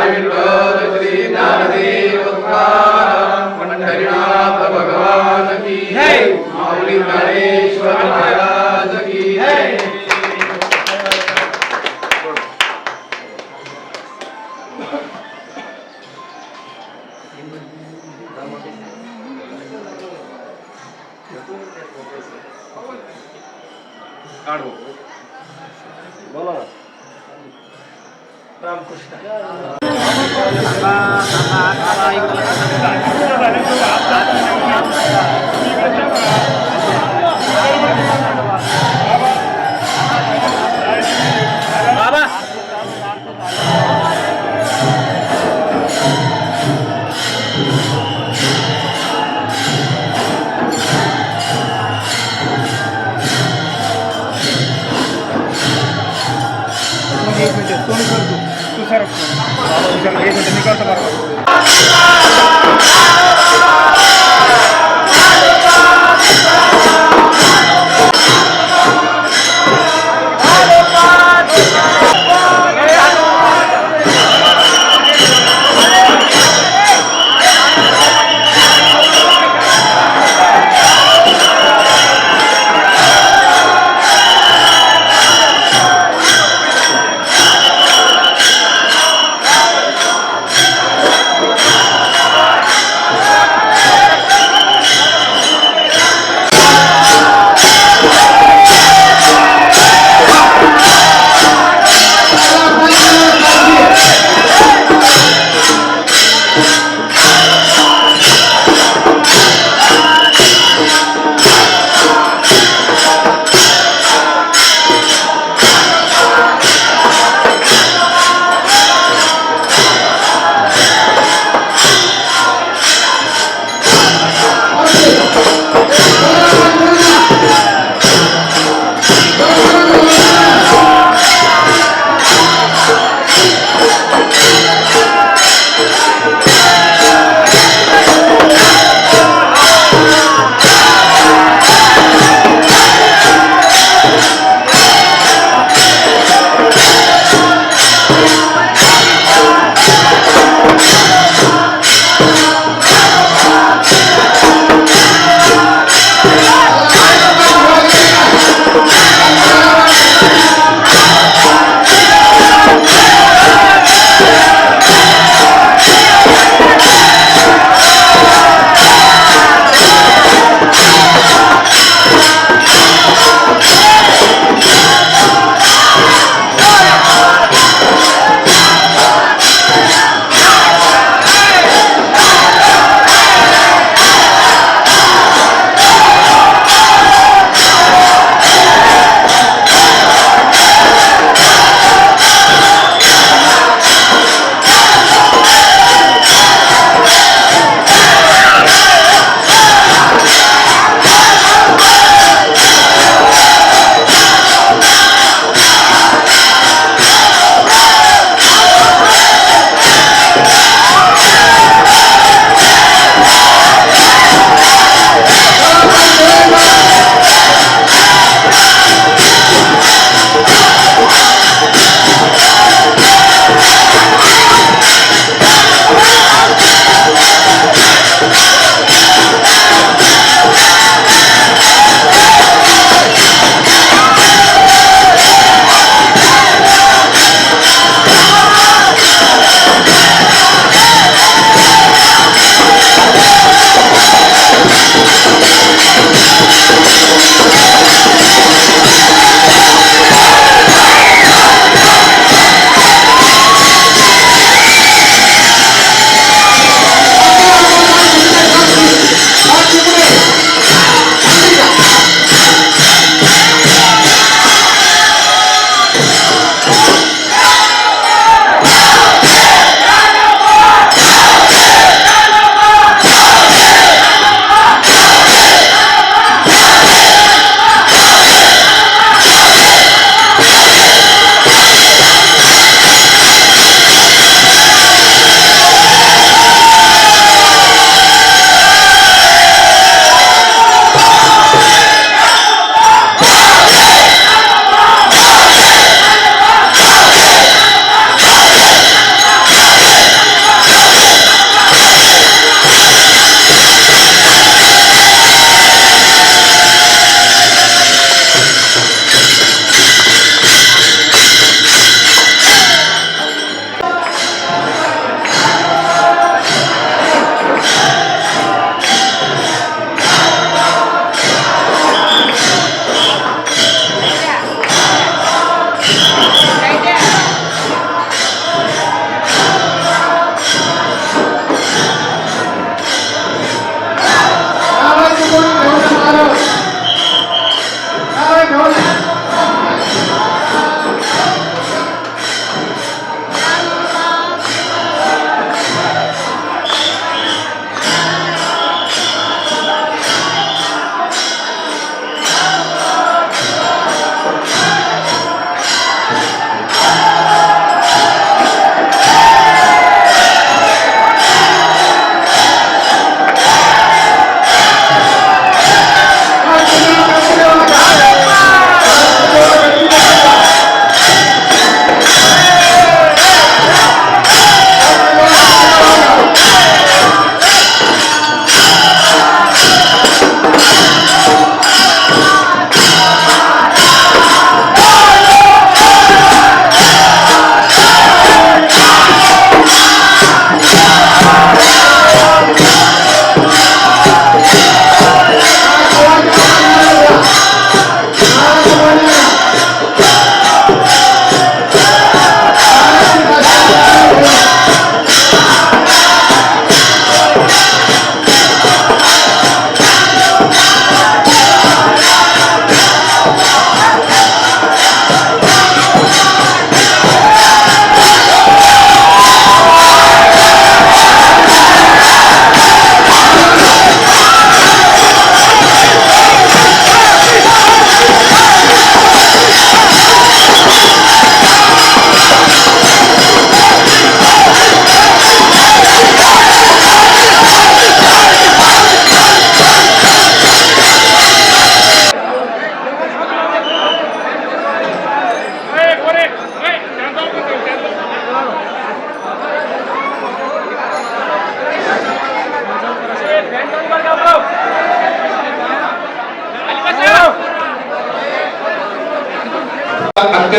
विठ्ठल श्री ज्ञानदेव तुकाराम पंढरीनाथ भगवान की जय माऊली ज्ञानेश्वर महाराज की जय बोला रामकृष्ण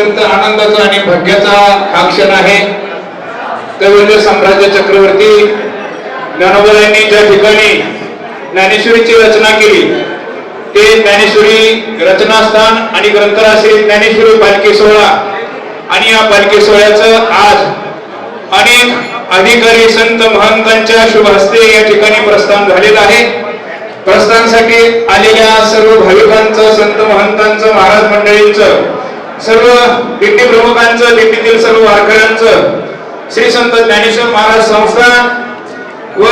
अत्यंत आनंदाचा आणि भाग्याचा हा क्षण आहे. कैवल्य साम्राज्य चक्रवर्ती ज्ञानोबांनी ज्या ठिकाणी ज्ञानेश्वरीची रचना केली ते ज्ञानेश्वरी रचनास्थान आणि ग्रंथराशी ज्ञानेश्वरी पालखी सोहळा, आणि या पालखी सोहळ्याचं आज अनेक अधिकारी संत महंतांच्या शुभ हस्ते या ठिकाणी प्रस्थान झालेलं आहे. प्रस्थानासाठी आलेल्या सर्व भाविकांचं, संत महंतांचं, महाराज मंडळींचं, सर्व दिंडी प्रमुखांचं, दिंडीतील सर्व वारकऱ्यांचं श्री संत ज्ञानेश्वर महाराज संस्थान व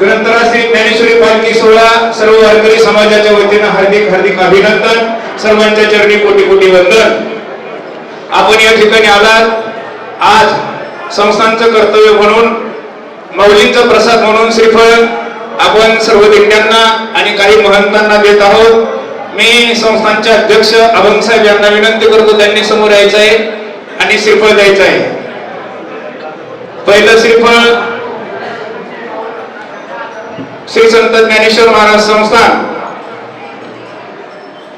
ग्रंथराज श्री ज्ञानेश्वरी पालखी सोहळा सर्व वारकरी समाजाच्या वतीनं हार्दिक हार्दिक अभिनंदन. सर्वांच्या चरणी कोटी कोटी वंदन. आपण या ठिकाणी आलात. आज संस्थांचं कर्तव्य म्हणून, माऊलींचा प्रसाद म्हणून श्रीफळ आपण सर्व दिंड्यांना आणि काही महंतांना देत आहोत. मी संस्थांचे अध्यक्ष अभंग साहेब यांना विनंती करतो, त्यांनी समोर यायचं आहे आणि श्रीफळ द्यायचं आहे. पहिलं श्रीफळ श्री संत ज्ञानेश्वर महाराज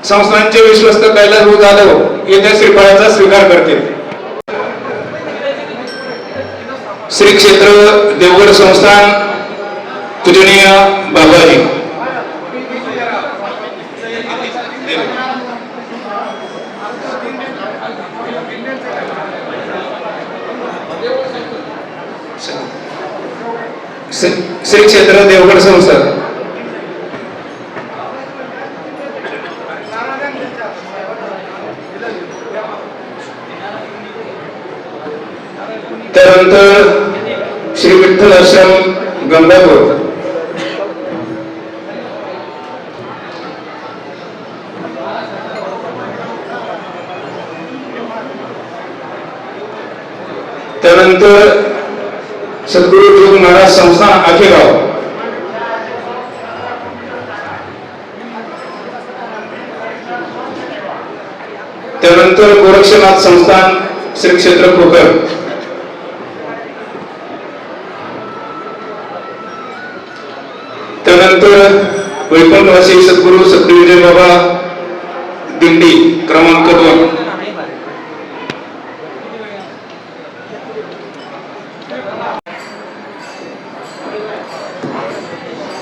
संस्थानचे विश्वस्त कैलास भाऊ जाधव येत्या श्रीफळाचा स्वीकार करतील. श्री क्षेत्र देवगड संस्थान पूजनीय बाबाजी. श्री क्षेत्र देवगड संस्थान. त्यानंतर श्री विठ्ठल आश्रम गंगापूर. त्यानंतर सद्गुरु योग महाराज संस्थान आखेगाव. त्यानंतर गोरक्षनाथ संस्थान श्री क्षेत्र खोकर. त्यानंतर वैकुंठवासी सद्गुरु सत्यविजय बाबा दिंडी क्रमांक 2.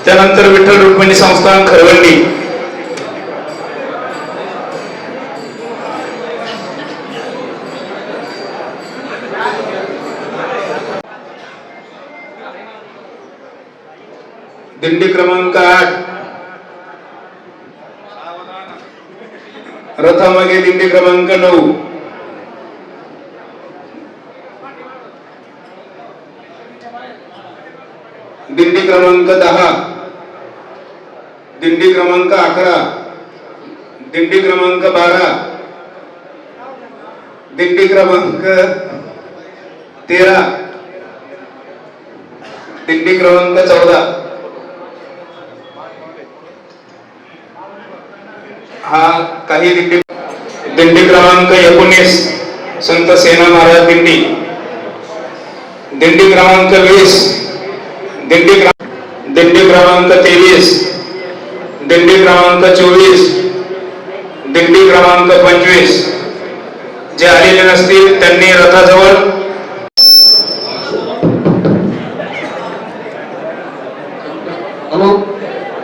त्यानंतर विठ्ठल रुक्मिणी संस्थान खरवंडी. दिंडी क्रमांक 8 रथामागे दिंडी क्रमांक 9. दिंडी क्रमांक 10. दिंडी क्रमांक 11. दिंडी क्रमांक 12. दिंडी क्रमांक 13. दिंडी क्रमांक 14. हा काही दिंडी. दिंडी क्रमांक 19 संत सेना महाराज दिंडी. दिंडी क्रमांक 20. दिंडी क्रमांक 23. दिंडी क्रमांक 24. दिंडी क्रमांक 25. जे आलेले नसतील त्यांनी रथाजवळ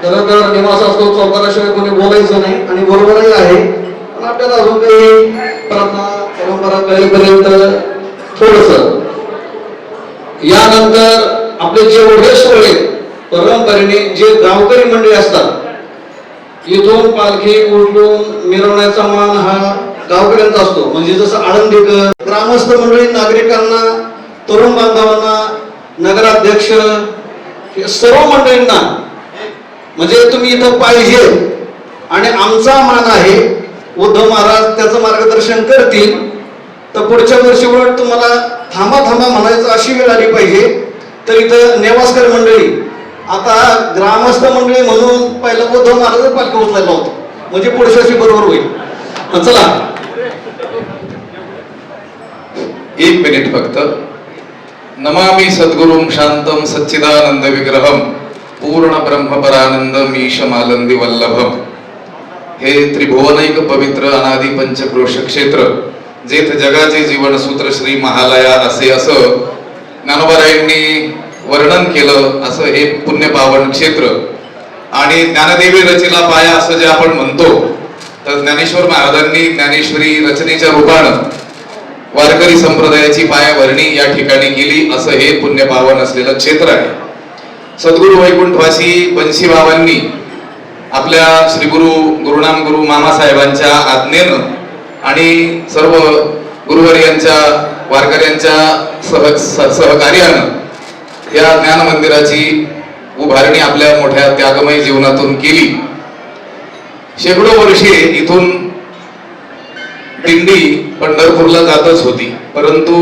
खरं तर निवास असतो चौकाशिवाय कोणी बोलायचं नाही आणि बरोबरही आहे. पण आपल्याला अजून काही प्रथा परंपरा कळेपर्यंत थोडस. यानंतर आपले जे ओढे सोहळे परंपरेने जे गावकरी मंडळी असतात, इथून पालखी उचलून मिरवण्याचा मान हा गावकऱ्यांचा असतो. म्हणजे जसं आळंदीकर, ग्रामस्थ मंडळी, नागरिकांना, तरुण बांधवांना, नगराध्यक्ष, सर्व मंडळींना म्हणजे तुम्ही इथं पाहिजे आणि आमचा मान आहे. उद्धव महाराज त्याचं मार्गदर्शन करतील तर पुढच्या वर्षी उलट तुम्हाला थांबा थांबा म्हणायचं अशी वेळ आली पाहिजे. तर इथं नेवासकर मंडळी, आता ग्रामस्थ मंडळी म्हणून पहिला उद्धव महाराज पालखी उचलायला होतं, म्हणजे पुढच्या वर्षी बरोबर होईल. चला 1 मिनिट फक्त. नमामि सद्गुरुं शांतं सच्चिदानंद विग्रहम पूर्ण ब्रह्मपरानंद मीशमालंदी वल्लभम. हे त्रिभुवनैक पवित्र अनादि पंचक्रोश क्षेत्र जेथ जगाचे जीवन सूत्र श्री महालया असे असं ज्ञानोबारायांनी वर्णन केलं असं हे पुण्य पावन क्षेत्र. आणि ज्ञानदेवी रचिला पाया असं जे आपण म्हणतो, तर ज्ञानेश्वर महाराजांनी ज्ञानेश्वरी रचनेच्या रूपानं वारकरी संप्रदायाची पायाभरणी या ठिकाणी केली असं हे पुण्य पावन असलेलं क्षेत्र आहे. सद्गुरु वैकुंठवासी बंशीबाबांनी आपल्या श्रीगुरु गुरुनाम गुरु मामासाहेबांच्या आज्ञेनं आणि सर्व गुरुवर्यांच्या वारकऱ्यांच्या सहकार्यानं या ज्ञान मंदिराची उभारणी आपल्या मोठ्या त्यागमय जीवनातून केली. शेकडो वर्षे इथून दिंडी पंढरपूरला जातच होती, परंतु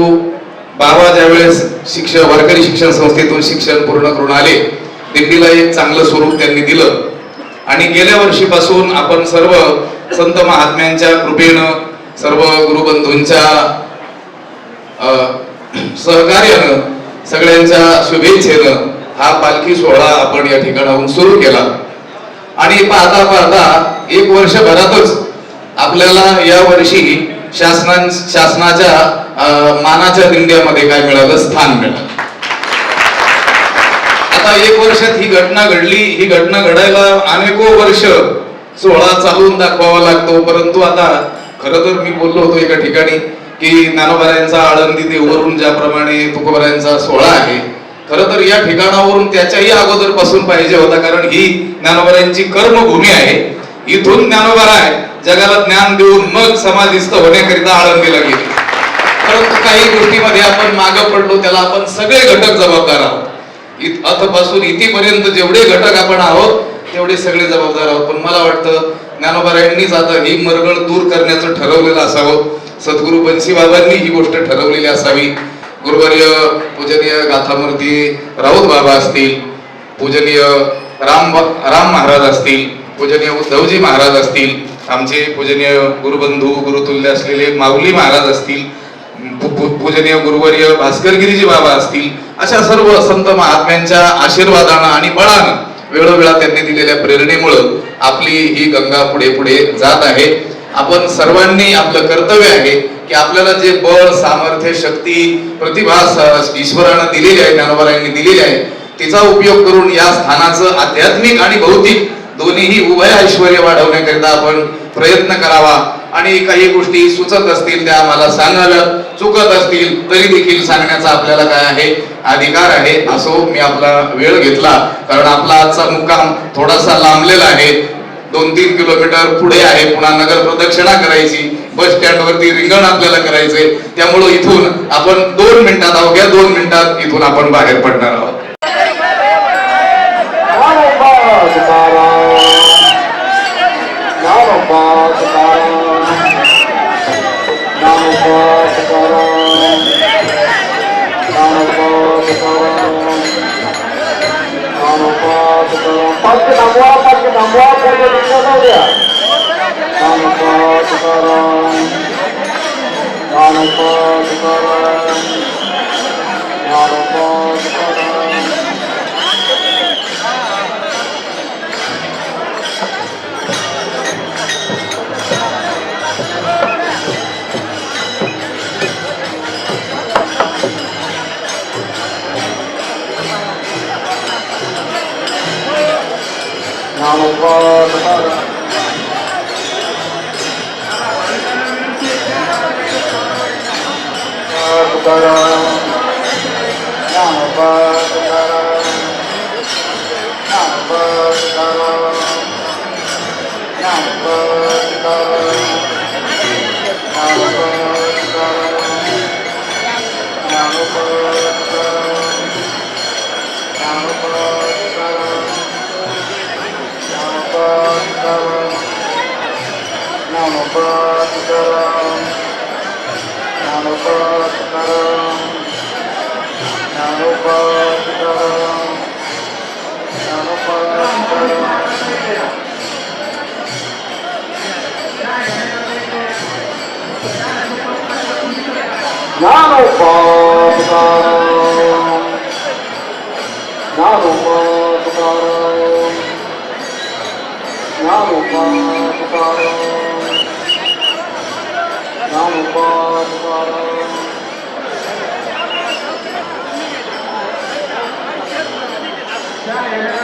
बाबा ज्यावेळेस वारकरी शिक्षण संस्थेतून शिक्षण पूर्ण करून आले, दिंडीला एक चांगलं स्वरूप त्यांनी दिलं. आणि गेल्या वर्षीपासून आपण सर्व संत महात्म्यांच्या कृपेनं, सर्व गुरुबंधूंच्या सहकार्यानं, सगळ्यांच्या शुभेच्छेनं हा पालखी सोहळा आपण या ठिकाणाहून सुरू केला. आणि पाहता पाहता एक वर्षभरातच आपल्याला या वर्षी शासनाच्या मानाच्या दिंड्यामध्ये काय मिळालं, स्थान मिळालं. आता एक वर्षात ही घटना घडली. ही घटना घडायला अनेको वर्ष सोहळा चालवून दाखवावा लागतो. परंतु आता खरं तर मी बोललो होतो एका ठिकाणी की ज्ञानोबारायांचा आळंदी देववरून ज्याप्रमाणे तुकोबारायांचा सोहळा आहे, खरं तर या ठिकाणावरून त्याच्याही अगोदर पासून पाहिजे होता, कारण ही ज्ञानोबारायांची कर्मभूमी आहे. इथून ज्ञानोबाराय जगाला ज्ञान देऊन मग समाधिस्थ होण्याकरिता आळंदीला गेले. परंतु काही गोष्टीमध्ये आपण मागे पडलो, त्याला आपण सगळे घटक जबाबदार आहोत. अथपासून इथेपर्यंत जेवढे घटक आपण आहोत तेवढे सगळे जबाबदार आहोत. पण मला वाटतं ज्ञानोबारायांनीच आता ही मरगळ दूर करण्याचं ठरवलेलं असावं. सद्गुरु बंसी बाबांनी ही गोष्ट ठरवलेली असावी. गुरुवर्य पूजनीय गाथामूर्ती राऊत बाबा असतील, पूजनीय राम महाराज असतील, पूजनीय उद्धवजी महाराज असतील, आमचे पूजनीय गुरुबंधू गुरुतुल्य असलेले माऊली महाराज असतील, पूजनीय गुरुवर्य भास्करगिरीजी बाबा असतील, अशा सर्व संत महात्म्यांच्या आशीर्वादानं आणि बळानं, वेळोवेळा त्यांनी दिलेल्या प्रेरणेमुळं आपली ही गंगा पुढे पुढे जात आहे. आपण सर्वांनी आपलं कर्तव्य आहे की आपल्याला जे बळ, सामर्थ्य, शक्ती, प्रतिभा ईश्वरानं दिलेली आहे, ज्ञानोबारायांनी दिलेली आहे, तिचा उपयोग करून या स्थानाचं आध्यात्मिक आणि भौतिक दोन्हीही उभय ऐश्वर्य वाढवण्याकरिता आपण प्रयत्न करावा. आणि काही गोष्टी सुचत असतील त्या आम्हाला सांगाव्या, चुकत असतील तरी देखील सांगण्याचा आपल्याला काय आहे, अधिकार आहे. असो मी आपला वेळ घेतला, कारण आपला आजचा मुक्काम थोडासा लांबलेला आहे. 2-3 किलोमीटर पुढे आहे, पुन्हा नगर प्रदक्षिणा करायची, बस स्टँड वरती रिंगण आपल्याला करायचंय. त्यामुळे इथून आपण 2 मिनिटात, अवघ्या 2 मिनिटात इथून आपण बाहेर पडणार आहोत. Namo रे